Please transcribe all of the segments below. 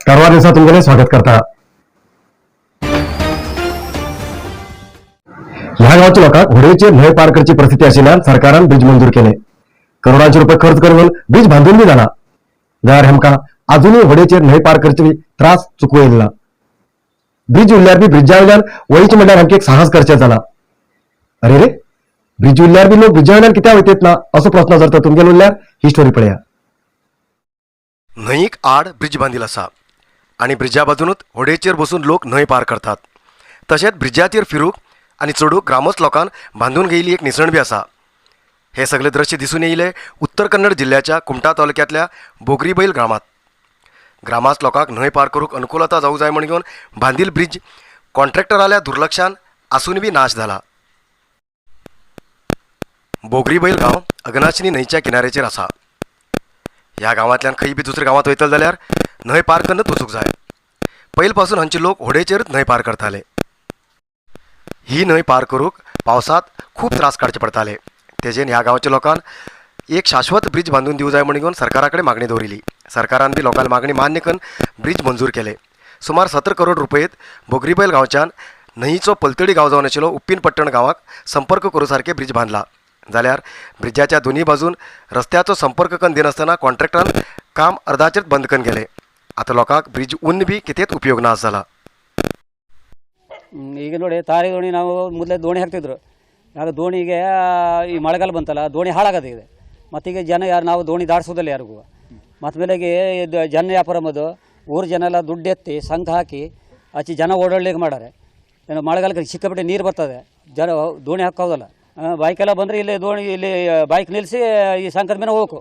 कारवार न्यूजला तुमचे स्वागत करता. ह्या गावच्या लोकांक होडयेचेर न्हंय पार करची परिस्थिती आशिल्ल्यान सरकारान ब्रिज मंजूर केले. करोडांचे रुपये खर्च करून ब्रिज बांधून बी जाना जाल्यार हेमकां अजूनही होडयेचेर न्हंय पार करची त्रास चुकूं येयला. ब्रिज उरल्यार बी ब्रिजा वयल्यान वयचे म्हणल्यार आमकां एक साहस करचें जालां. अरे रे, ब्रिज उरल्यार बी लोक ब्रिजा वयल्यान कित्याक वयतात ना असो प्रश्न जर तर तुमगेलो उरल्यार ही स्टोरी पळया. न्हंयक आड ब्रिज बांदिल आसा आनी ब्रिजा बाजूनच होडयेचेर बसून लोक न्हंय पार करतात. तशेंच ब्रिजाचेर फिरूंक आनी चडूंक ग्रामस्थ लोकांन बांदून घेयली एक निसण बी आसा. हे सगळे दृश्य दिसून येयले उत्तर कन्नड जिल्ह्याच्या कुमटा तालुक्यातल्या बोगरीबैल गांवांत. ग्रामस्थ लोकांक न्हंय पार करूंक अनुकूलता जावूं जाय म्हण घेवन बांदील ब्रिज कॉन्ट्रॅक्टराल्या दुर्लक्षान आसून बी नाश जाला. बोगरीबैल गांव अगनाशिनी न्हंयच्या किनाऱ्याचेर आसा. ह्या गांवांतल्यान खंय बी दुसऱ्या गांवांत वयतले जाल्यार न्हंय पार करूनच वचूंक जाय. पयले पासून हांचे लोक होडयेचेरच न्हंय पार करताले. ही न्हंय पार करूंक पावसांत खूब त्रास काडचे पडटाले. तेजेन ह्या गांवच्या लोकांन एक शाश्वत ब्रिज बांदून दिवं जाय म्हण घेवन सरकारा कडेन मागणी दवरिली. सरकारान बी लोकांची मागणी मान्य करून ब्रिज मंजूर केले. सुमार 17 करोड रुपयेत बोगरीबैल गांवच्यान न्हंयचो पलतडी गांव जावन आशिल्लो उप्पीन पट्टण गांवाक संपर्क करूं सारके ब्रिज बांदला. जाल्यार ब्रिजाच्या दोनी बाजून रस्त्याचो संपर्क करून दिनासतना कॉन्ट्रॅक्टरान काम अर्दाचेर बंद करून गेले. आतां लोकांक ब्रिज उन्न बी कितेंच उपयोग ना जाला. ಈಗ ನೋಡಿ ತಾರಿ ದೋಣಿ ನಾವು ಮೊದಲೇ ದೋಣಿ ಹಾಕ್ತಿದ್ರು. ಆಗ ದೋಣಿಗೆ ಈ ಮಳೆಗಾಲ ಬಂತಲ್ಲ ದೋಣಿ ಹಾಳಾಗದಿದೆ. ಮತ್ತೀಗ ಜನ ಯಾರು ನಾವು ದೋಣಿ ದಾಟಿಸೋದಿಲ್ಲ ಯಾರಿಗೂ. ಮತ್ತು ಬೆಳಗ್ಗೆ ಇದು ಜನ ವ್ಯಾಪಾರ ಮಾಡೋದು ಊರು ಜನ ಎಲ್ಲ ದುಡ್ಡು ಎತ್ತಿ ಸಂಘ ಹಾಕಿ ಆಚೆ ಜನ ಓಡಾಡ್ಲಿಕ್ಕೆ ಮಾಡಾರೆ. ಏನು ಮಳೆಗಾಲಕ್ಕೆ ಸಿಕ್ಕಾಪಟ್ಟೆ ನೀರು ಬರ್ತದೆ, ಜನ ದೋಣಿ ಹಾಕೋದಲ್ಲ. ಬೈಕೆಲ್ಲ ಬಂದರೆ ಇಲ್ಲಿ ದೋಣಿ ಇಲ್ಲಿ ಬೈಕ್ ನಿಲ್ಲಿಸಿ ಈ ಸಂಕದ ಮೇಲೆ ಹೋಗ್ಬೇಕು.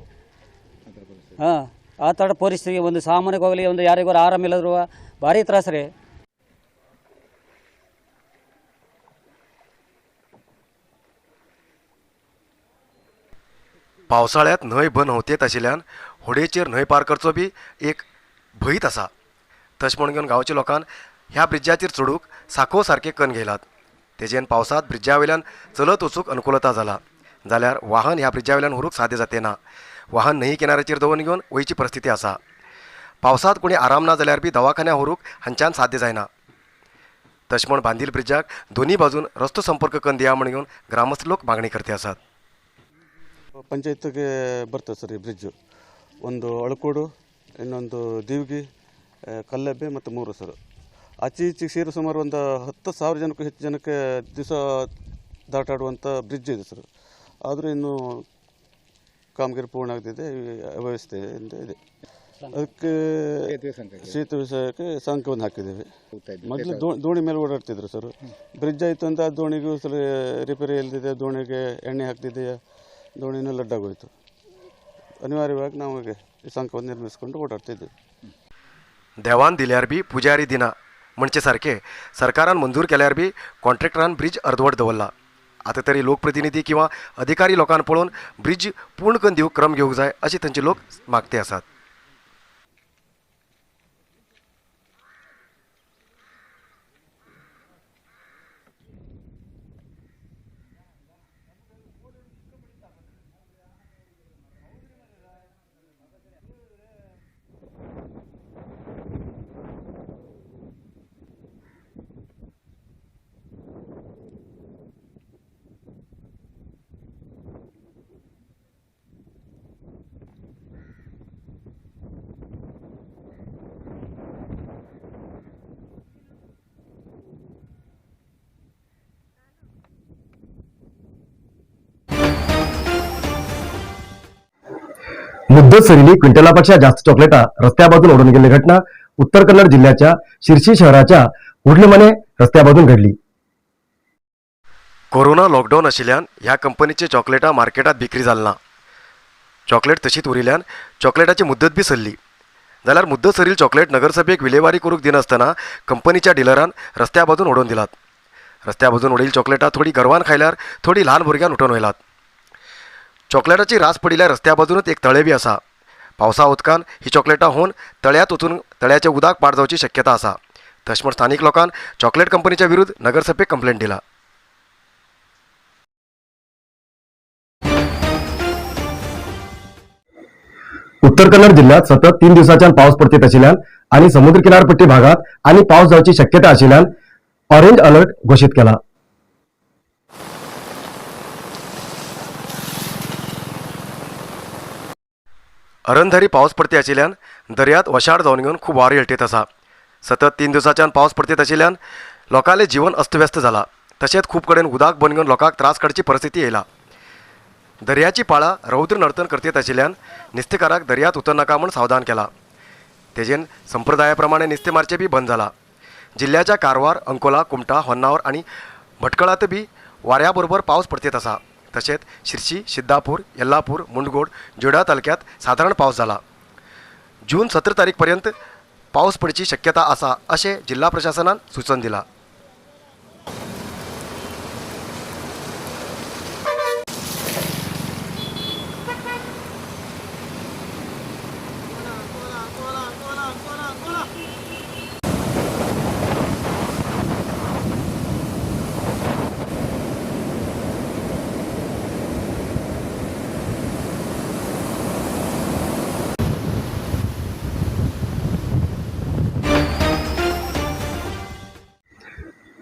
ಹಾಂ, ಆ ಥರ ಪರಿಸ್ಥಿತಿ ಒಂದು ಸಾಮಾನ್ಯಕ್ಕೆ ಹೋಗಲಿ ಒಂದು ಯಾರಿಗೂ ಆರಾಮಿಲ್ಲದ್ರು ಭಾರಿ ತ್ರಾಸ ರೀ. पावसाळ्यात न्हंय बंद होतेत आशिल्ल्यान होडयेचेर न्हंय पार करचो बी एक भंयत आसा. तशें म्हण घेवन गांवच्या लोकांन ह्या ब्रिजाचेर चडूंक साको सारके कन्न घेयलात. तेजेन पावसांत ब्रिजा वयल्यान चलत वचूंक अनुकूलता जाला. जाल्यार वाहन ह्या ब्रिजा वयल्यान व्हरूंक साध्य जाते ना. वाहन न्हंय किनाऱ्याचेर दवरून घेवन वयची परिस्थिती आसा. पावसांत कोणी आराम ना जाल्यार बी दवाखान्या व्हरूंक हांच्यान साध्य जायना. तशें म्हण बांदील ब्रिजाक दोनी बाजून रस्तो संपर्क करून दिया म्हण घेवन ग्रामस्थ लोक मागणी करते आसात. ಪಂಚಾಯತ್ಗೆ ಬರ್ತದೆ ಸರ್ ಈ ಬ್ರಿಡ್ಜು. ಒಂದು ಅಳಕೋಡು, ಇನ್ನೊಂದು ದೀವ್ಗಿ, ಕಲ್ಲಬ್ಬೆ ಮತ್ತು ಮೂರು ಸರ್. ಆಚೆ ಈಚೆಗೆ ಸೇರಿ ಸುಮಾರು ಒಂದು 10,000 ಜನಕ್ಕೂ ಹೆಚ್ಚು ಜನಕ್ಕೆ ದಿವಸ ದಾಟಾಡುವಂಥ ಬ್ರಿಡ್ಜ್ ಇದೆ ಸರ್. ಆದರೂ ಇನ್ನೂ ಕಾಮಗಾರಿ ಪೂರ್ಣ ಆಗದಿದೆ, ಅವ್ಯವಸ್ಥೆಯಿಂದ ಇದೆ. ಅದಕ್ಕೆ ಸೇತುವೆ ವಿಷಯಕ್ಕೆ ಸಂಖ್ಯೆಯನ್ನು ಹಾಕಿದ್ದೇವೆ. ಮೊದಲು ದೋಣಿ ಮೇಲೆ ಓಡಾಡ್ತಿದ್ರು ಸರ್. ಬ್ರಿಡ್ಜ್ ಆಯಿತು ಅಂತ ದೋಣಿಗೂ ಸಲ ರಿಪೇರಿ ಇಲ್ದಿದೆ, ದೋಣಿಗೆ ಎಣ್ಣೆ ಹಾಕ್ತಿದೆಯಾ, ದೋಣಿನೂ ಲಡ್ಡಾಗೋಯ್ತು. ಅನಿವಾರ್ಯವಾಗಿ ನಾವು ಈ ಸಂಖ್ಯೆಯನ್ನು ನಿರ್ಮಿಸಿಕೊಂಡು ಓಡಾಡ್ತಿದ್ದೀವಿ. देवान दिल्यार बी पुजारी दिना म्हणचे सारके सरकारान मंजूर केल्यार बी कॉन्ट्रॅक्टरान ब्रिज अर्दवट दवरला. आतां तरी लोकप्रतिनिधी किंवा अधिकारी लोकांना पळोवन ब्रिज पूर्ण करून दिवंक क्रम घेवंक जाय अशें तांचे लोक मागते आसात. मुद्दत सरिली क्विंटलापेक्षा जास्त चॉकलेटा रस्त्याबाजून ओढून गेली घटना उत्तर कन्नड जिल्ह्याच्या शिर्शी शहराच्या उडलेमने रस्त्याबाजून घडली. कोरोना लॉकडाऊन आशिल्ल्यान ह्या कंपनीचे चॉकलेटां मार्केटात विक्री जाल ना. चॉकलेट तशीच उरिल्ल्यान चॉकलेटाची मुद्दत बी सरली. जाल्यार मुद्दत सरील चॉकलेट नगरसभेक विलेवारी करूंक दिनासतना कंपनीच्या डिलरान रस्त्या बाजून ओडून दिलात. रस्त्या बाजून उडयली चॉकलेटां थोडी गर्वान खायल्यार थोडी ल्हान भुरग्यान उठोवन वयलात. चॉकलेटाची रास पडिल्ल्या रस्त्या बाजूनच एक तळें बी आसा. पावसा उदकान ही चॉकलेटां होवन तळ्यात वचून तळ्याच्या उदक पाड जावची शक्यता आसा. तशें म्हण स्थानीक लोकांन चॉकलेट कंपनीच्या विरुद्ध नगरसभेक कंप्लेंट दिला. उत्तर कन्नड जिल्ह्यात सतत 3 दिवसाच्यान पावस पडत आशिल्ल्यान आणि समुद्र किनारपट्टी भागात आणि पावस जावची शक्यता आशिल्ल्यान ऑरेंज अलर्ट घोषित केला. अरंधारी पावस पडते आशिल्ल्यान दर्यांत वशाड जावन घेवन खूप वारो येळटेत आसा. सतत 3 दिवसाच्यान पावस पडत आशिल्ल्यान लोकांले जीवन अस्तव्यस्त जाला. तशेंच खूप कडेन उदक बंद घेवन लोकांक त्रास काडची परिस्थिती येयला. दर्याची पाळा रौद्र नर्तन करतेत आशिल्ल्यान नुस्तेकाराक दर्यांत उतरनाका म्हूण सावधान केला. तेजेन संप्रदाया प्रमाणे नुस्तें मारचें बी बंद जाला. जिल्ह्याच्या कारवार, अंकोला, कुमटा, होन्नावर आणि भटकळात बी वाऱ्या बरोबर पावस पडतेत आसा. तशेंच शिर्शी, सिद्धापूर, येल्लापूर, मुंडगोड, जोड्या तालुक्यात साधारण पावस जाला. जून 17 तारीख पर्यंत पावस पडची शक्यता आसा अशें जिल्हा प्रशासनान सूचन दिला.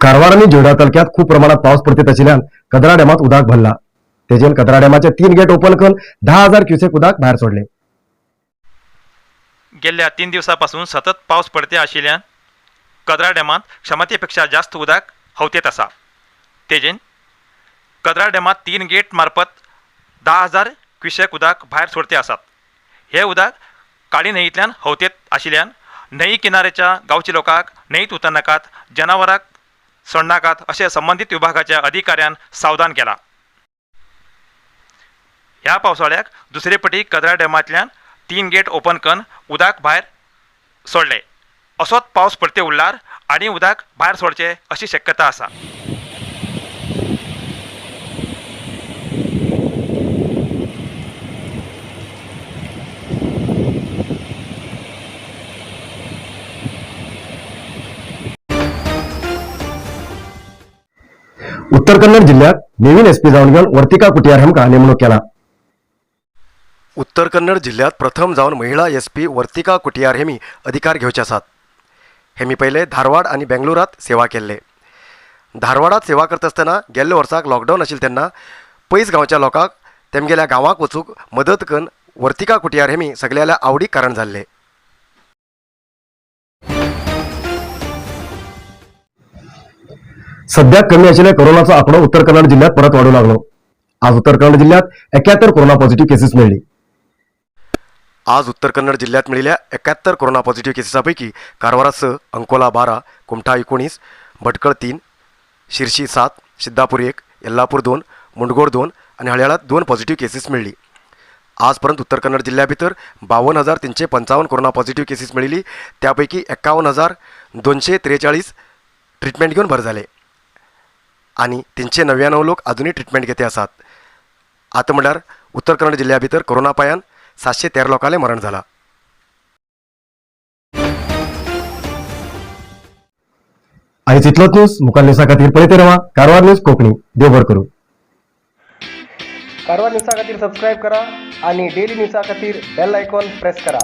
कारवार आणि जोड्या तालुक्यात खूप प्रमाणात पावस पडत आशिल्ल्यान कदरा डॅमात उदक भरला. तेजेन कदरा डॅमाचे 3 गेट ओपन करून 10,000 क्युसेक उदक भायर सोडले. गेल्या 3 दिवसांपासून सतत पावस पडते आशिल्ल्यान कदरा डॅमात क्षमतेपेक्षा जास्त उदक व्हांवतेत आसा. तेजेन कदरा डॅमात 3 गेट मार्फत 10,000 क्युसेक उदक भायर सोडते आसात. हे उदक काळी न्हंयेंतल्यान व्हांवतेत आशिल्ल्यान न्हंय किनाऱ्याच्या गांवच्या लोकांक न्हंयेंत उतरनाकात, जनावरांक सोडनाकात अशें संबंधीत विभागाच्या अधिकाऱ्यान सावधान केला. ह्या पावसाळ्याक दुसरे पटी कदरा डॅमांतल्यान 3 गेट ओपन करून उदक भायर सोडले. असोच पावस पडते उरल्यार आनी उदक भायर सोडचे अशी शक्यता आसा. उत्तर कन्नड जिल्ह्यात नवीन एसपी जावन घेवन वर्तिका कुटियार हेमका नेमणूक केला. उत्तर कन्नड जिल्ह्यात प्रथम जावन महिला एसपी वर्तिका कुटियार हेमी अधिकार घेवचे आसात. हेमी पहिले धारवाड आणि बेंगलोरात सेवा केल्ले. धारवाडात सेवा करता आसतना गेल्ल्या वर्साक लॉकडावन आशिल्ले तेन्ना पयस गांवच्या लोकांक तेमगेल्या गांवांक वचूंक मदत करून वर्तिका कुटियार हेमी सगळ्याल्या आवडीक कारण जाल्ले. सध्या कमी आशिल्ल्या कोरोनाचो आकडो उत्तर कन्नड जिल्ह्यात परत वाढू लागलो. आज उत्तर कन्नड जिल्ह्यात 71 कोरोना पॉझिटिव्ह केसेस मिळली. आज उत्तर कन्नड जिल्ह्यात मिळालेल्या 71 कोरोना पॉझिटिव्ह केसेसपैकी कारवार 6, अंकोला 12, कुमठा 19, भटकळ 3, शिर्शी 7, सिद्धापूर 1, येल्लापूर 2, मुंडगोड 2 आणि हळयाळात 2 पॉझिटिव्ह केसेस मिळली. आजपर्यंत उत्तर कन्नड जिल्ह्या भितर 52,355 कोरोना पॉझिटिव्ह केसेस मिळिली. त्यापैकी 51,243 ट्रीटमेंट घेऊन बरे झाले आणि 399 लोक अजूनही ट्रीटमेंट घेते आसात. आता म्हळ्यार उत्तर कन्नड जिल्ह्या भितर कोरोना पायान 713 लोकांले मरण झाला. आयज इतलोच न्यूज. मुखार न्यूजा खातीर पळयते रावा कारवार न्यूज कोंकणी. देव बरें करूं. कारवार न्यूजा खातीर सबस्क्राईब करा आणि डेली न्यूजा खातीर बेल आयकॉन प्रेस करा.